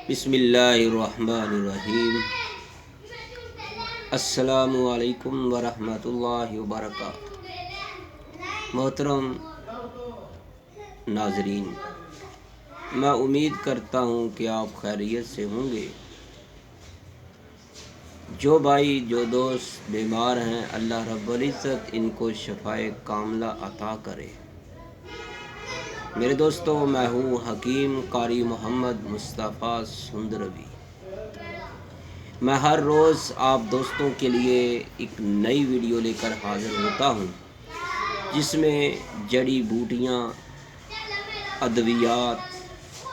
बिस्मिल्लाहिर्रहमानिर्रहीम। अस्सलामु अलैकुम वरहमतुल्लाहि वबरकातुहू। मोहतरम नाजरीन, मैं उम्मीद करता हूँ कि आप खैरियत से होंगे। जो भाई जो दोस्त बीमार हैं, अल्लाह रब्बुल इज़्ज़त इनको शफ़ाए कामिला अता करे। मेरे दोस्तों, मैं हूँ हकीम कारी मोहम्मद मुस्तफ़ा सुंदरवी। मैं हर रोज़ आप दोस्तों के लिए एक नई वीडियो लेकर हाज़िर होता हूँ, जिसमें जड़ी बूटियाँ, अद्वियात,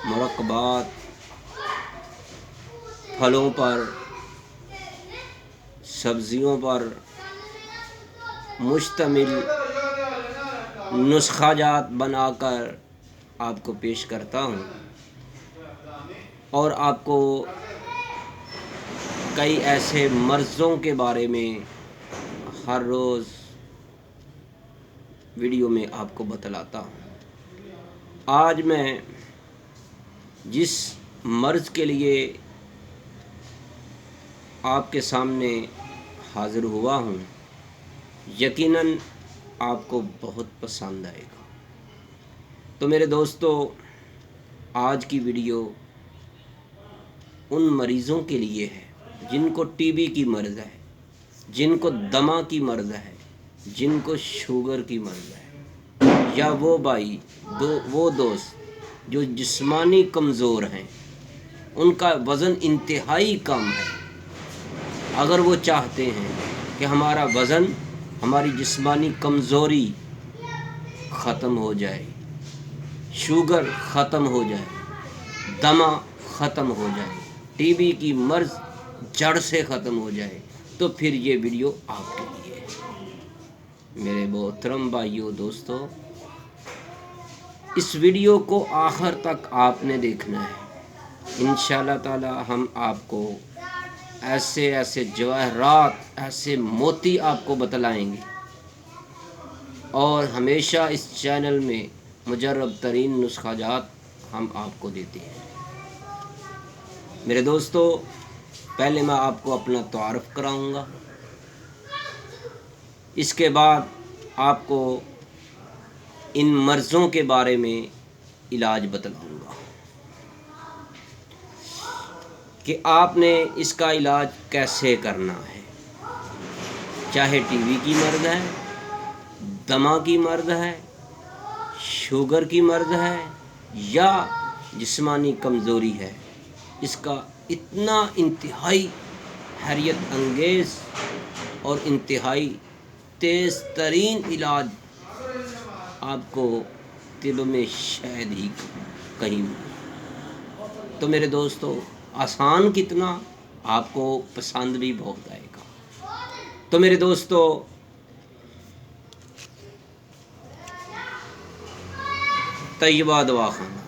मुरक्कबात, फलों पर, सब्जियों पर मुश्तमिल नुस्ख़ाजात बनाकर आपको पेश करता हूँ और आपको कई ऐसे मर्ज़ों के बारे में हर रोज़ वीडियो में आपको बतलाता हूँ। आज मैं जिस मर्ज़ के लिए आपके सामने हाज़िर हुआ हूँ, यकीनन आपको बहुत पसंद आएगा। तो मेरे दोस्तों, आज की वीडियो उन मरीज़ों के लिए है जिनको टीबी की मर्ज़ है, जिनको दमा की मर्ज़ है, जिनको शुगर की मर्ज़ है, या वो भाई वो दोस्त जो जिस्मानी कमज़ोर हैं, उनका वज़न इंतहाई कम है। अगर वो चाहते हैं कि हमारा वज़न, हमारी जिस्मानी कमज़ोरी ख़त्म हो जाए, शुगर ख़त्म हो जाए, दमा ख़त्म हो जाए, टीबी की मर्ज़ जड़ से ख़त्म हो जाए, तो फिर ये वीडियो आपके लिए है। मेरे मोहतरम भाइयों दोस्तों, इस वीडियो को आखिर तक आपने देखना है। इंशाअल्लाह ताला हम आपको ऐसे ऐसे जवाहरात, ऐसे मोती आपको बतलाएंगे और हमेशा इस चैनल में मुजर्रब तरीन नुस्ख़ाजात हम आपको देते हैं। मेरे दोस्तों, पहले मैं आपको अपना तारुफ़ कराऊंगा, इसके बाद आपको इन मर्ज़ों के बारे में इलाज बतलाऊंगा कि आपने इसका इलाज कैसे करना है। चाहे टीबी की मर्ज़ है, दमा की मर्ज़ है, शुगर की मर्ज़ है या जिस्मानी कमज़ोरी है, इसका इतना इंतहाई हैरियत अंगेज़ और इंतहाई तेज़ तरीन इलाज आपको तिब में शायद ही कहीं मिले। तो मेरे दोस्तों, आसान कितना, आपको पसंद भी बहुत आएगा। तो मेरे दोस्तों, तैयबा दवाखाना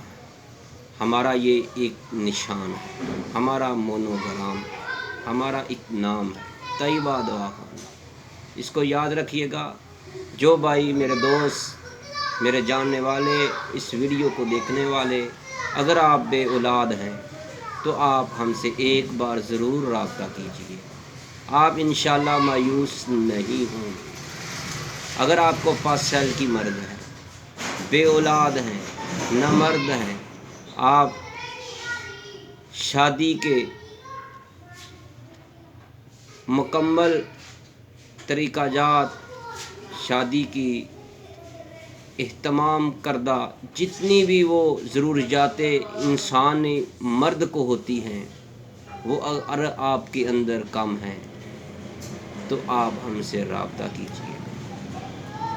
हमारा ये एक निशान है, हमारा मोनोग्राम, हमारा एक नाम है, तैयबा दवाखाना। इसको याद रखिएगा। जो भाई मेरे दोस्त, मेरे जानने वाले, इस वीडियो को देखने वाले, अगर आप बे औलाद हैं तो आप हमसे एक बार ज़रूर राब्ता कीजिए। आप इंशाअल्लाह मायूस नहीं होंगे। अगर आपको पासेल की मर्ज़ है, बे औलाद हैं, न मर्द हैं, आप शादी के मुकम्मल तरीक़ाजात, शादी की इह्तमाम करदा जितनी भी वो ज़रूरियातें इंसानी मर्द को होती हैं, वो अगर आपके अंदर कम हैं तो आप हमसे राब्ता कीजिए।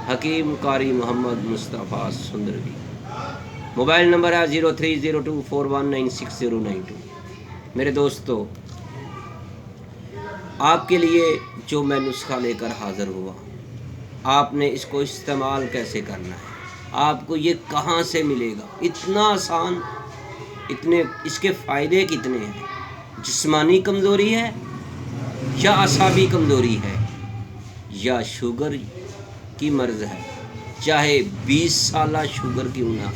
हकीम कारी मोहम्मद मुस्तफ़ा सुंदरवी। मोबाइल नंबर है 0302419692। मेरे दोस्तों, आपके लिए जो मैं नुस्खा लेकर हाज़िर हुआ, आपने इसको इस्तेमाल कैसे करना है, आपको ये कहाँ से मिलेगा, इतना आसान, इतने इसके फ़ायदे कितने हैं। जिस्मानी कमज़ोरी है या असाबी कमज़ोरी है या शुगर की मर्ज़ है, चाहे 20 साल शुगर क्यों ना हो,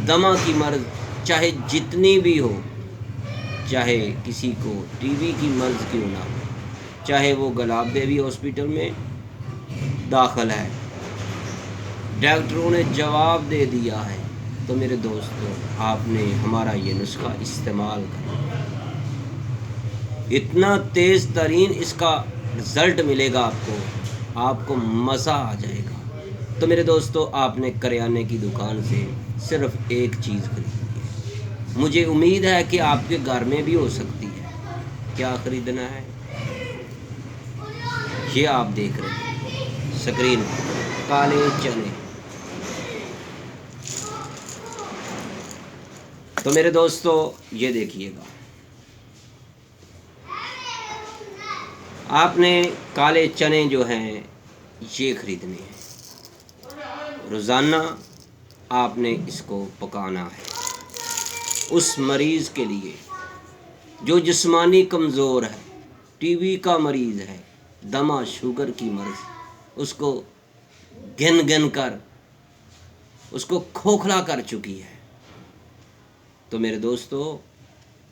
दमा की मर्ज़ चाहे जितनी भी हो, چاہے کسی کو ٹی بی کی مرض کیوں نہ ہو، چاہے وہ گلاب دیوی ہاسپٹل میں داخل ہے، ڈاکٹروں نے جواب دے دیا ہے، تو میرے دوستو آپ نے ہمارا یہ نسخہ استعمال کرنا، اتنا تیز ترین اس کا رزلٹ ملے گا آپ کو مزہ آ جائے گا۔ تو میرے دوستو آپ نے کریانے کی دکان سے صرف ایک چیز خریدنی ہے، مجھے امید ہے کہ آپ کے گھر میں بھی ہو سکتی ہے۔ کیا خریدنا ہے؟ یہ آپ دیکھ رہے ہیں اسکرین پر، کالے چنے۔ تو میرے دوستو یہ دیکھیے گا، آپ نے کالے چنے جو ہیں یہ خریدنے ہیں، روزانہ آپ نے اس کو پکانا ہے اس مریض کے لیے جو جسمانی کمزور ہے، ٹی بی کا مریض ہے، دمہ شوگر کی مرض، اس کو گن گن کر اس کو کھوکھلا کر چکی ہے۔ تو میرے دوستو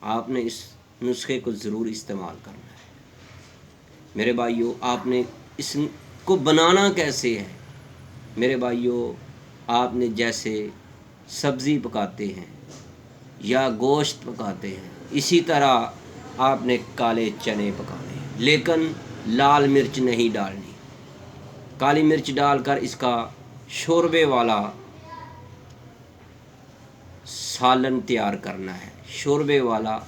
آپ نے اس نسخے کو ضرور استعمال کرنا ہے۔ میرے بھائیوں آپ نے اس کو بنانا کیسے ہے؟ میرے بھائیوں آپ نے جیسے سبزی پکاتے ہیں یا گوشت پکاتے ہیں، اسی طرح آپ نے کالے چنے پکانے ہیں، لیکن لال مرچ نہیں ڈالنی۔ کالی مرچ ڈال کر اس کا شوربے والا سالن تیار کرنا ہے، شوربے والا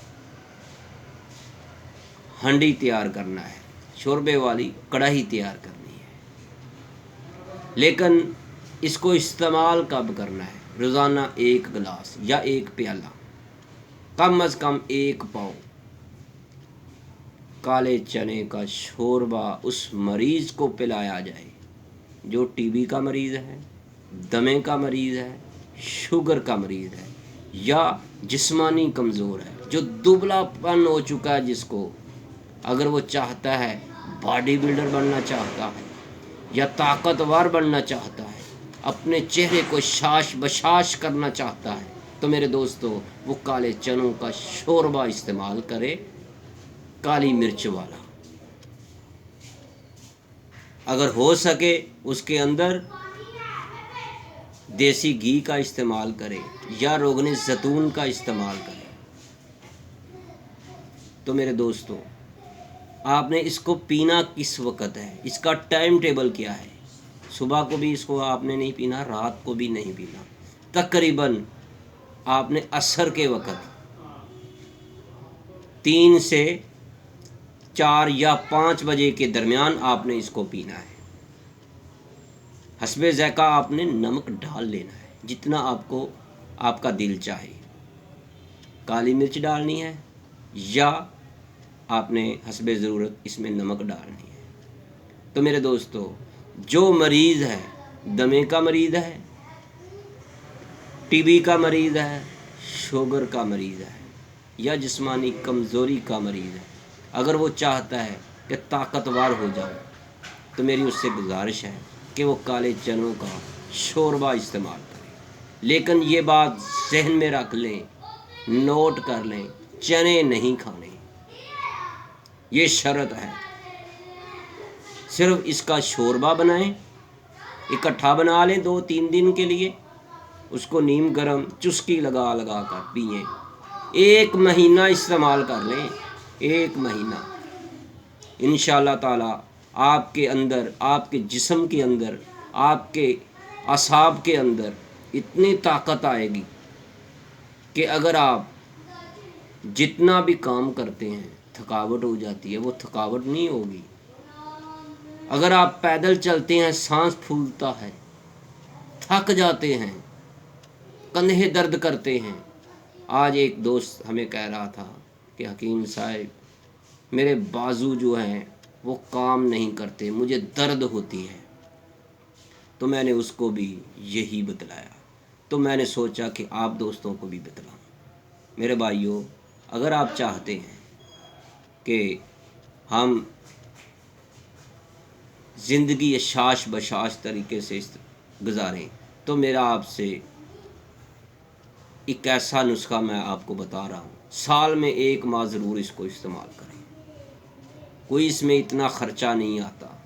ہنڈی تیار کرنا ہے، شوربے والی کڑاہی تیار کرنی ہے۔ لیکن اس کو استعمال کب کرنا ہے؟ روزانہ 1 گلاس یا 1 پیالہ، کم از کم 1 پاؤ کالے چنے کا شوربہ اس مریض کو پلایا جائے جو ٹی بی کا مریض ہے، دمے کا مریض ہے، شوگر کا مریض ہے، یا جسمانی کمزور ہے، جو دبلا پن ہو چکا ہے، جس کو اگر وہ چاہتا ہے باڈی بلڈر بننا چاہتا ہے یا طاقتور بننا چاہتا ہے، اپنے چہرے کو شاش بشاش کرنا چاہتا ہے، تو میرے دوستو وہ کالے چنوں کا شوربہ استعمال کرے، کالی مرچ والا۔ اگر ہو سکے اس کے اندر دیسی گھی کا استعمال کرے یا روغن زیتون کا استعمال کرے۔ تو میرے دوستو آپ نے اس کو پینا کس وقت ہے؟ اس کا ٹائم ٹیبل کیا ہے؟ صبح کو بھی اس کو آپ نے نہیں پینا، رات کو بھی نہیں پینا، تقریباً آپ نے عصر کے وقت 3 سے 4 یا 5 بجے کے درمیان آپ نے اس کو پینا ہے۔ حسب ذائقہ آپ نے نمک ڈال لینا ہے، جتنا آپ کا دل چاہے۔ کالی مرچ ڈالنی ہے یا آپ نے حسب ضرورت اس میں نمک ڈالنی ہے۔ تو میرے دوستو جو مریض ہے، دمے کا مریض ہے، ٹی بی کا مریض ہے، شوگر کا مریض ہے یا جسمانی کمزوری کا مریض ہے، اگر وہ چاہتا ہے کہ طاقتور ہو جائے، تو میری اس سے گزارش ہے کہ وہ کالے چنوں کا شوربہ استعمال کریں۔ لیکن یہ بات ذہن میں رکھ لیں، نوٹ کر لیں، چنے نہیں کھانے، یہ شرط ہے۔ صرف اس کا شوربہ بنائیں، اکٹھا بنا لیں 2-3 دن کے لیے، اس کو نیم گرم چسکی لگا لگا کر پئیں، 1 مہینہ استعمال کر لیں، 1 مہینہ، انشاءاللہ تعالی آپ کے اندر، آپ کے جسم کے اندر، آپ کے اعصاب کے اندر اتنی طاقت آئے گی کہ اگر آپ جتنا بھی کام کرتے ہیں تھکاوٹ ہو جاتی ہے، وہ تھکاوٹ نہیں ہوگی۔ اگر آپ پیدل چلتے ہیں سانس پھولتا ہے، تھک جاتے ہیں، کندھے درد کرتے ہیں۔ آج ایک دوست ہمیں کہہ رہا تھا کہ حکیم صاحب میرے بازو جو ہیں وہ کام نہیں کرتے، مجھے درد ہوتی ہے۔ تو میں نے اس کو بھی یہی بتلایا، تو میں نے سوچا کہ آپ دوستوں کو بھی بتلاؤں۔ میرے بھائیوں اگر آپ چاہتے ہیں کہ ہم زندگی شاش بشاش طریقے سے گزاریں، تو میرا آپ سے ایک ایسا نسخہ میں آپ کو بتا رہا ہوں साल में 1 माह ज़रूर इसको इस्तेमाल करें। कोई इसमें इतना ख़र्चा नहीं आता।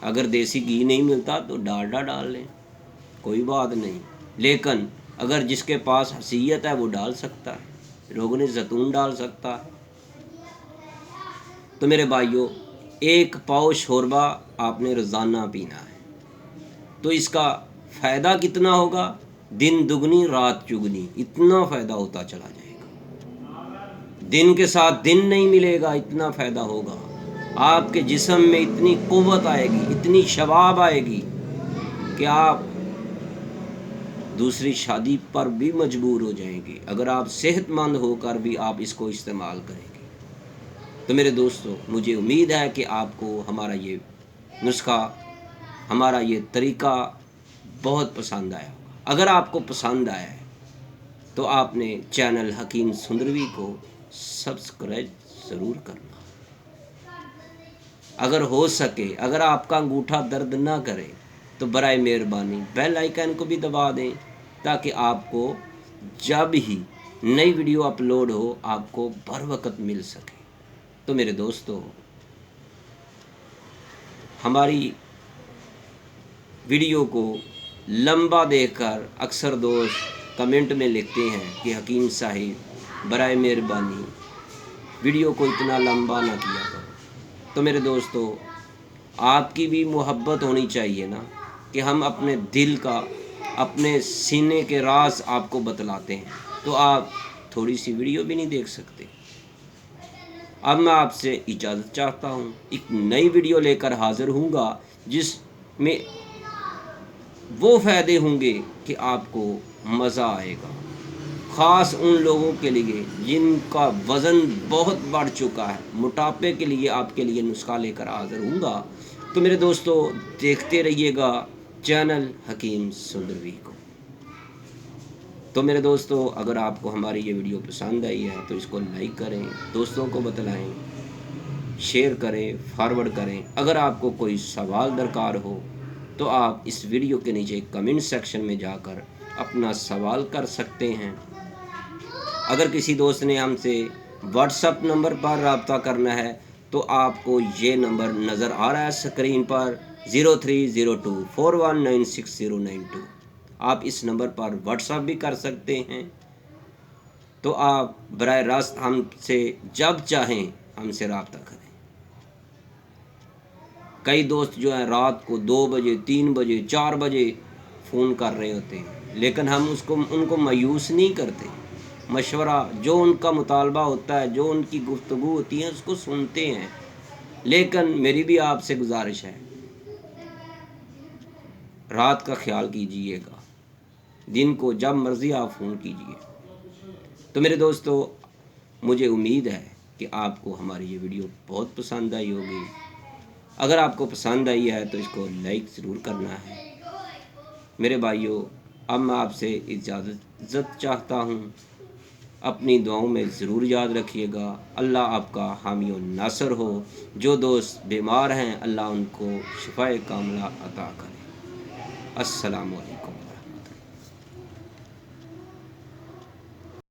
अगर देसी घी नहीं मिलता तो डालडा डाल लें, कोई बात नहीं। लेकिन अगर जिसके पास हसीयत है वो डाल सकता है, रोगन ज़ैतून डाल सकता है। तो मेरे भाइयों, 1 पाव शोरबा आपने रोज़ाना पीना है, तो इसका फ़ायदा कितना होगा? दिन दुगनी रात चुगनी, इतना फ़ायदा होता चला जाएगा। दिन के साथ दिन नहीं मिलेगा, इतना फ़ायदा होगा। आपके जिस्म में इतनी क़ुव्वत आएगी, इतनी शबाब आएगी कि आप दूसरी शादी पर भी मजबूर हो जाएंगे, अगर आप सेहतमंद होकर भी आप इसको इस्तेमाल करेंगे। तो मेरे दोस्तों, मुझे उम्मीद है कि आपको हमारा ये नुस्खा, हमारा ये तरीका बहुत पसंद आया होगा। अगर आपको पसंद आया है तो आपने चैनल हकीम सुंदरवी को सब्सक्राइब ज़रूर करना। अगर हो सके, अगर आपका अंगूठा दर्द ना करे तो बराए मेहरबानी बेल आइकन को भी दबा दें, ताकि आपको जब ही नई वीडियो अपलोड हो आपको बर वक्त मिल सके। तो मेरे दोस्तों, हमारी वीडियो को लंबा देखकर अक्सर दोस्त कमेंट में लिखते हैं कि हकीम साहिब बराए मेहरबानी वीडियो को इतना लंबा ना किया करो। तो मेरे दोस्तों, आपकी भी मोहब्बत होनी चाहिए ना, कि हम अपने दिल का, अपने सीने के राज आपको बतलाते हैं, तो आप थोड़ी सी वीडियो भी नहीं देख सकते। अब मैं आपसे इजाज़त चाहता हूँ। एक नई वीडियो लेकर हाज़िर हूँगा जिसमें वो फ़ायदे होंगे कि आपको मज़ा आएगा, ख़ास उन लोगों के लिए जिनका वज़न बहुत बढ़ चुका है। मोटापे के लिए आपके लिए नुस्खा लेकर हाज़िर हूँगा। तो मेरे दोस्तों, देखते रहिएगा चैनल हकीम सुंदरवी को। तो मेरे दोस्तों, अगर आपको हमारी ये वीडियो पसंद आई है तो इसको लाइक करें, दोस्तों को बतलाएं, शेयर करें, फॉरवर्ड करें। अगर आपको कोई सवाल दरकार हो तो आप इस वीडियो के नीचे कमेंट सेक्शन में जाकर अपना सवाल कर सकते हैं। अगर किसी दोस्त ने हमसे व्हाट्सएप नंबर पर रब्ता करना है तो आपको ये नंबर नज़र आ रहा है स्क्रीन पर 030241969092। आप इस नंबर पर व्हाट्सएप भी कर सकते हैं। तो आप बराह रास्त हमसे जब चाहें हमसे रब्ता करें। कई दोस्त जो हैं रात को 2 बजे, 3 बजे, 4 बजे फ़ोन कर रहे होते हैं, लेकिन हम उनको मायूस नहीं करते। मशवरा जो उनका मुतालबा होता है, जो उनकी गुफ्तगू होती है, उसको सुनते हैं। लेकिन मेरी भी आपसे गुजारिश है, रात का ख्याल कीजिएगा, दिन को जब मर्ज़ी आप फ़ोन कीजिए। तो मेरे दोस्तों, मुझे उम्मीद है कि आपको हमारी ये वीडियो बहुत पसंद आई होगी। अगर आपको पसंद आई है तो इसको लाइक ज़रूर करना है। मेरे भाइयों, अब मैं आपसे इजाज़त चाहता हूँ। अपनी दुआओं में ज़रूर याद रखिएगा। अल्लाह आपका हामी और नासर हो। जो दोस्त बीमार हैं, अल्लाह उनको शिफाए कामिला अता करे। अस्सलामु अलैकुम।